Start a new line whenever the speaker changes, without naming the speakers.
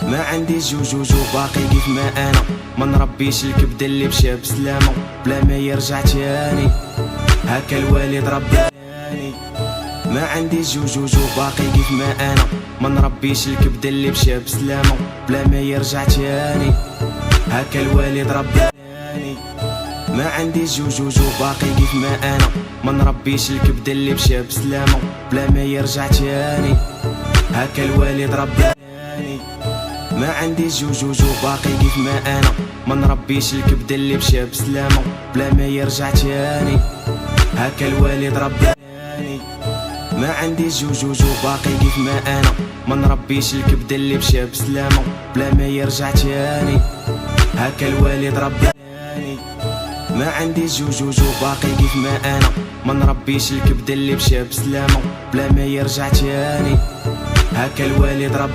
ما عنديش جوجوجو باقي كيف ما انا، ما نربيش الكبده اللي مشى بسلامه بلا ما يرجع تاني، هكا الوالد رباني. ما عنديش جوجوجو باقي كيف ما انا، ما نربيش الكبده اللي مشى بسلامه بلا ما يرجع تاني، هكا الوالد رباني. ما عنديش جوجوجو باقي كيف ما انا، ما نربيش الكبده اللي مشى بسلامه بلا ما يرجع تاني، هكا الوالد رباني. ما عنديش جوجوجو باقي كيف ما انا، ما نربيش الكبده اللي مشى بسلامه بلا ما يرجع تاني، هكا الوالد رباني. ما عنديش جوجوجو باقي كيف ما انا، ما نربيش الكبده اللي مشى بسلامه بلا ما يرجع تاني، هكا الوالد رباني. ما عنديش جوجوجو باقي كيف ما انا، ما نربيش الكبده اللي مشى بسلامه بلا ما يرجع تاني، هكا الوالد رباني.